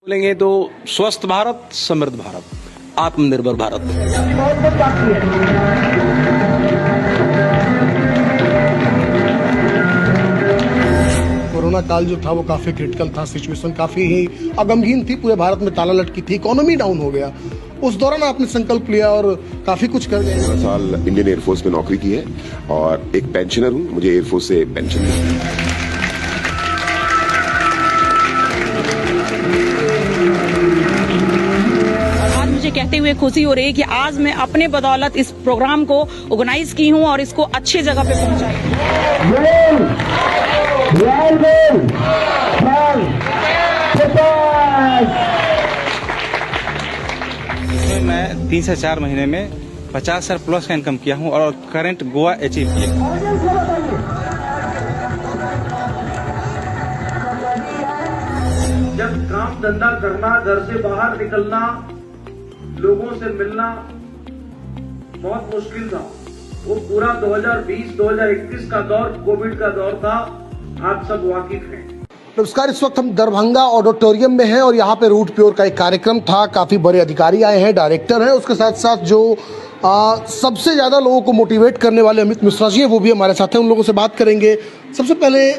बोलेंगे तो स्वस्थ भारत, समृद्ध भारत, आत्मनिर्भर भारत। कोरोना काल जो था वो काफी क्रिटिकल था, सिचुएशन काफी ही अगमगीन थी, पूरे भारत में ताला लटकी थी, इकोनॉमी डाउन हो गया। उस दौरान आपने संकल्प लिया और काफी कुछ कर गए। 12 साल इंडियन एयरफोर्स में नौकरी की है और एक पेंशनर हूँ, मुझे एयरफोर्स से पेंशन मिलती है। मुझे कहते हुए खुशी हो रही है कि आज मैं अपने बदौलत इस प्रोग्राम को ऑर्गेनाइज की हूं और इसको अच्छी जगह पे पहुंचाई। इसमें मैं 3 से 4 महीने में 50,000 प्लस का इनकम किया हूं और करंट गोवा अचीव किया। जब काम धंधा करना, घर से बाहर निकलना, लोगों से मिलना बहुत मुश्किल था। वो पूरा 2020-2021 का दौर कोविड का दौर था, आप सब वाकिफ हैं। नमस्कार, इस वक्त हम दरभंगा ऑडिटोरियम में हैं और यहाँ पे रूट प्योर का एक कार्यक्रम था। काफी बड़े अधिकारी आए हैं, डायरेक्टर हैं, उसके साथ साथ जो सबसे ज्यादा लोगों को मोटिवेट करने वाले अमित मिश्रा जी हैं, वो भी हमारे साथ हैं। उन लोगों से बात करेंगे। सबसे पहले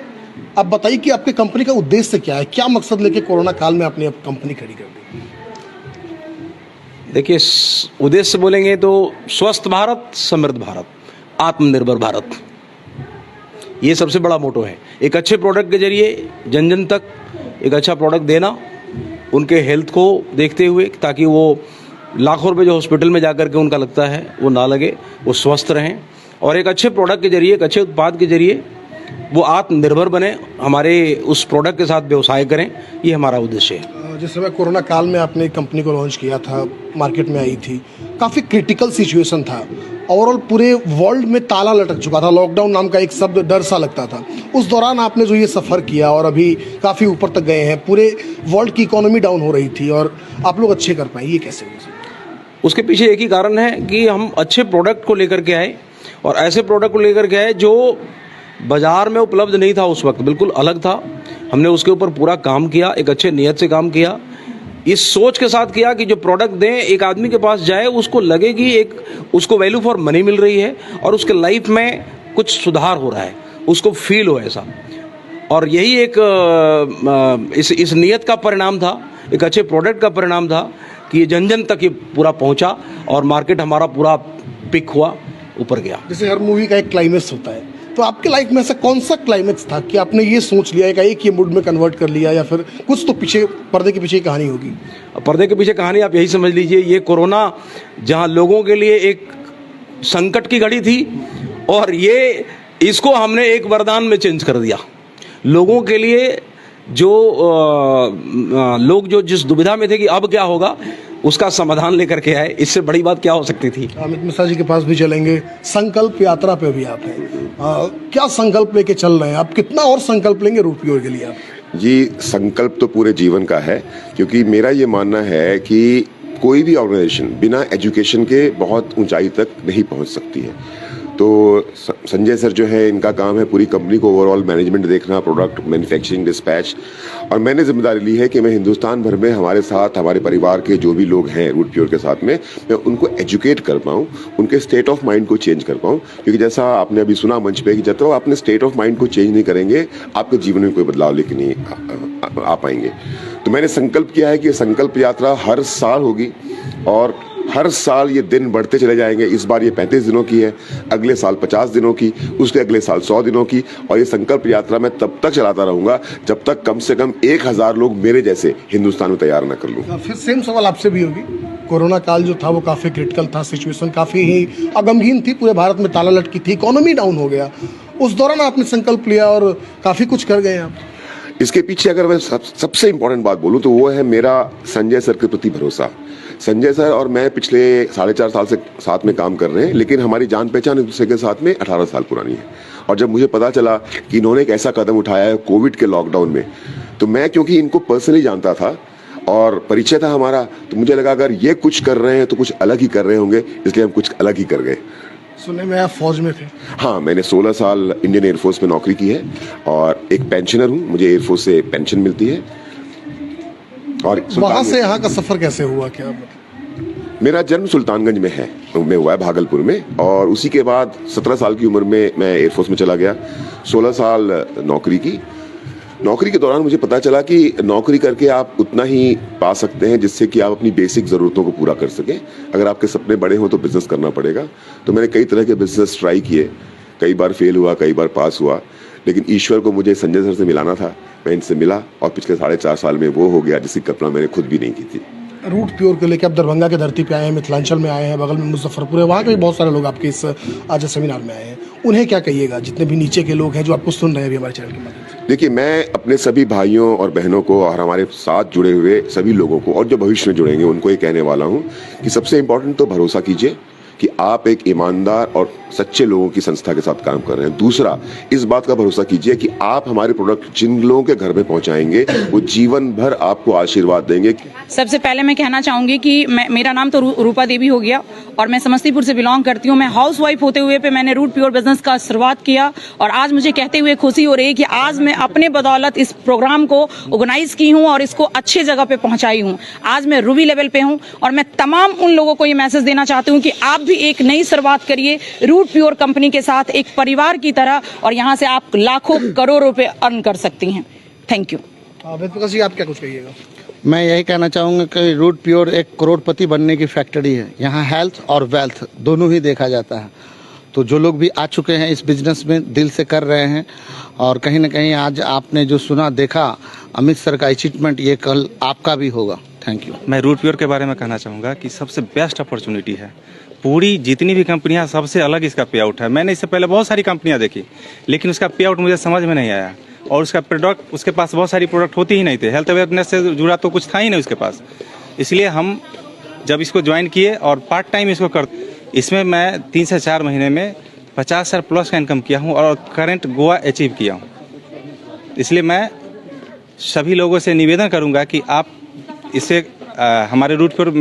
आप बताइए कि आपके कंपनी का उद्देश्य क्या है, क्या मकसद लेके कोरोना काल में आपने कंपनी खड़ी कर दी? देखिए, उद्देश्य बोलेंगे तो स्वस्थ भारत, समृद्ध भारत, आत्मनिर्भर भारत, ये सबसे बड़ा मोटो है। एक अच्छे प्रोडक्ट के जरिए जन जन तक एक अच्छा प्रोडक्ट देना, उनके हेल्थ को देखते हुए, ताकि वो लाखों रुपए जो हॉस्पिटल में जाकर के उनका लगता है वो ना लगे, वो स्वस्थ रहें, और एक अच्छे प्रोडक्ट के जरिए, एक अच्छे उत्पाद के जरिए वो आत्मनिर्भर बने, हमारे उस प्रोडक्ट के साथ व्यवसाय करें। ये हमारा उद्देश्य है। जिस समय कोरोना काल में आपने कंपनी को लॉन्च किया था, मार्केट में आई थी, काफ़ी क्रिटिकल सिचुएशन था। ओवरऑल पूरे वर्ल्ड में ताला लटक चुका था, लॉकडाउन नाम का एक शब्द डर सा लगता था। उस दौरान आपने जो ये सफ़र किया और अभी काफ़ी ऊपर तक गए हैं, पूरे वर्ल्ड की इकोनॉमी डाउन हो रही थी और आप लोग अच्छे कर पाए, ये कैसे हुआ? उसके पीछे एक ही कारण है कि हम अच्छे प्रोडक्ट को लेकर के आए, और ऐसे प्रोडक्ट को लेकर के आए जो बाजार में उपलब्ध नहीं था उस वक्त, बिल्कुल अलग था। हमने उसके ऊपर पूरा काम किया, एक अच्छे नियत से काम किया, इस सोच के साथ किया कि जो प्रोडक्ट दें, एक आदमी के पास जाए, उसको लगे कि एक उसको वैल्यू फॉर मनी मिल रही है और उसके लाइफ में कुछ सुधार हो रहा है, उसको फील हो ऐसा। और यही एक इस नियत का परिणाम था, एक अच्छे प्रोडक्ट का परिणाम था कि ये जन जन तक ये पूरा पहुंचा और मार्केट हमारा पूरा पिक हुआ, ऊपर गया। जैसे हर मूवी का एक क्लाइमेक्स होता है, तो आपके लाइफ में ऐसा कौन सा क्लाइमेक्स था कि आपने ये सोच लिया कि एक ये मूड में कन्वर्ट कर लिया, या फिर कुछ तो पीछे पर्दे के पीछे कहानी होगी? पर्दे के पीछे कहानी आप यही समझ लीजिए, ये कोरोना जहां लोगों के लिए एक संकट की घड़ी थी, और ये इसको हमने एक वरदान में चेंज कर दिया। लोगों के लिए जो लोग जो जिस दुविधा में थे कि अब क्या होगा, उसका समाधान लेकर के आए। इससे बड़ी बात क्या हो सकती थी? अमित मिश्रा जी के पास भी चलेंगे। संकल्प यात्रा पे भी आप हैं, क्या संकल्प लेके चल रहे हैं आप? कितना और संकल्प लेंगे रूट प्योर के लिए आप? जी, संकल्प तो पूरे जीवन का है, क्योंकि मेरा ये मानना है कि कोई भी ऑर्गेनाइजेशन बिना एजुकेशन के बहुत ऊंचाई तक नहीं पहुंच सकती है। तो संजय सर जो है, इनका काम है पूरी कंपनी को ओवरऑल मैनेजमेंट देखना, प्रोडक्ट मैन्युफैक्चरिंग, डिस्पैच, और मैंने जिम्मेदारी ली है कि मैं हिंदुस्तान भर में हमारे साथ, हमारे परिवार के जो भी लोग हैं रूट प्योर के साथ में, मैं उनको एजुकेट कर पाऊँ, उनके स्टेट ऑफ माइंड को चेंज कर पाऊँ। क्योंकि जैसा आपने अभी सुना मंच पे कि जब तक आपने स्टेट ऑफ माइंड को चेंज नहीं करेंगे, आपके जीवन में कोई बदलाव लेके नहीं आ पाएंगे। तो मैंने संकल्प किया है कि संकल्प यात्रा हर साल होगी, और हर साल ये दिन बढ़ते चले जाएंगे। इस बार ये 35 दिनों की है, अगले साल 50 दिनों की, उसके अगले साल 100 दिनों की, और ये संकल्प यात्रा मैं तब तक चलाता रहूंगा जब तक कम से कम 1000 लोग मेरे जैसे हिंदुस्तान में तैयार न कर लूं। फिर सेम सवाल आपसे भी होगी। कोरोना काल जो था वो काफी क्रिटिकल था, सिचुएशन काफी ही अगमगीन थी, पूरे भारत में ताला लटकी थी, इकोनॉमी डाउन हो गया। उस दौरान आपने संकल्प लिया और काफी कुछ कर गए आप। इसके पीछे अगर मैं सबसे इंपॉर्टेंट बात बोलूं तो वो है मेरा संजय सर के प्रति भरोसा। संजय सर और मैं पिछले 4.5 साल से साथ में काम कर रहे हैं, लेकिन हमारी जान पहचान एक दूसरे के साथ में 18 साल पुरानी है। और जब मुझे पता चला कि इन्होंने एक ऐसा कदम उठाया है कोविड के लॉकडाउन में, तो मैं, क्योंकि इनको पर्सनली जानता था और परिचय था हमारा, तो मुझे लगा अगर ये कुछ कर रहे हैं तो कुछ अलग ही कर रहे होंगे, इसलिए हम कुछ अलग ही कर गए। सुने में आप फौज में थे? हाँ, मैंने 16 साल इंडियन एयरफोर्स में नौकरी की है और एक पेंशनर हूँ, मुझे एयरफोर्स से पेंशन मिलती है। और वहां सुल्तानगंज- से यहाँ का सफर कैसे हुआ, क्या मेरा जन्म सुल्तानगंज में है, में हुआ है, भागलपुर में। और उसी के बाद 17 साल की उम्र में मैं एयरफोर्स में चला गया, 16 साल नौकरी की। नौकरी के दौरान मुझे पता चला कि नौकरी करके आप उतना ही पा सकते हैं जिससे कि आप अपनी बेसिक ज़रूरतों को पूरा कर सकें। अगर आपके सपने बड़े हों तो बिजनेस करना पड़ेगा। तो मैंने कई तरह के बिजनेस ट्राई किए, कई बार फेल हुआ, कई बार पास हुआ, लेकिन ईश्वर को मुझे संजय सर से मिलाना था। मैं इनसे मिला और पिछले 4.5 साल में वो हो गया जिसकी कल्पना मैंने खुद भी नहीं की थी। रूट प्योर को लेकर आप दरभंगा की धरती पे आए हैं, मिथिलांचल में आए हैं, बगल में मुजफ्फरपुर है, वहाँ के भी बहुत सारे लोग आपके इस आज सेमिनार में आए हैं। उन्हें क्या कहिएगा, जितने भी नीचे के लोग हैं जो आपको सुन रहे हैं अभी हमारे चैनल के माध्यम से? देखिए, मैं अपने सभी भाइयों और बहनों को और हमारे साथ जुड़े हुए सभी लोगों को और जो भविष्य में जुड़ेंगे उनको ये कहने वाला हूँ कि सबसे इम्पोर्टेंट तो भरोसा कीजिए कि आप एक ईमानदार और सच्चे लोगों की संस्था के साथ काम कर रहे हैं। दूसरा, इस बात का भरोसा कीजिए कि आप हमारे प्रोडक्ट जिन लोगों के घर में पहुंचाएंगे वो जीवन भर आपको आशीर्वाद देंगे। सबसे पहले मैं कहना चाहूंगी कि मेरा नाम तो रूपा देवी हो गया और मैं समस्तीपुर से बिलोंग करती हूँ। मैं हाउस वाइफ होते हुए पे मैंने रूट प्योर बिजनेस का शुरुआत किया और आज मुझे कहते हुए खुशी हो रही है कि आज मैं अपने बदौलत इस प्रोग्राम को ऑर्गेनाइज की हूँ और इसको अच्छे जगह पे पहुंचाई हूँ। आज मैं रूबी लेवल पे हूँ और मैं तमाम उन लोगों को ये मैसेज देना चाहती हूँ कि आप भी एक नई शुरुआत करिए रूट प्योर कंपनी के साथ, एक परिवार की तरह, और यहाँ से आप लाखों करोड़ों रुपए अर्न कर सकती हैं। Thank you. वेद प्रकाश जी, आप क्या कुछ कहिएगा? मैं यही कहना चाहूँगा कि रूट प्योर एक करोड़पति बनने की फैक्ट्री है। यहाँ हेल्थ और वेल्थ दोनों ही देखा जाता है। तो जो लोग भी आ चुके हैं इस बिजनेस में दिल से कर रहे हैं और कहीं ना कहीं आज आपने जो सुना देखा अमित सर का अचीवमेंट, ये कल आपका भी होगा। Thank you. मैं रूट प्योर के बारे में कहना चाहूँगा कि सबसे बेस्ट अपॉर्चुनिटी है। पूरी जितनी भी कंपनियां, सबसे अलग इसका पे आउट है। मैंने इससे पहले बहुत सारी कंपनियां देखी, लेकिन उसका पे आउट मुझे समझ में नहीं आया और उसका प्रोडक्ट, उसके पास बहुत सारी प्रोडक्ट होती ही नहीं थे। हेल्थ अवेयरनेस से जुड़ा तो कुछ था ही नहीं उसके पास। इसलिए हम जब इसको ज्वाइन किए और पार्ट टाइम इसको इसमें मैं 3 से 4 महीने में 50,000 प्लस का इनकम किया हूँ और करंट गोवा अचीव किया हूँ। इसलिए मैं सभी लोगों से निवेदन करूँगा कि आप इससे हमारे रूट प्योर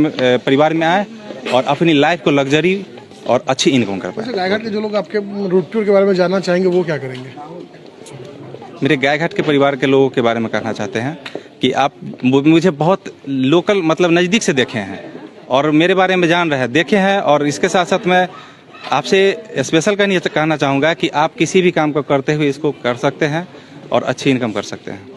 परिवार में आए और अपनी लाइफ को लग्जरी और अच्छी इनकम कर पाए। गायघाट के जो लोग आपके रूट प्योर के बारे में जानना चाहेंगे वो क्या करेंगे? मेरे गायघाट के परिवार के लोगों के बारे में कहना चाहते हैं कि आप मुझे बहुत लोकल, मतलब नज़दीक से देखे हैं और मेरे बारे में जान रहे हैं, देखे हैं। और इसके साथ साथ मैं आपसे स्पेशल कहना चाहूँगा कि आप किसी भी काम को करते हुए इसको कर सकते हैं और अच्छी इनकम कर सकते हैं।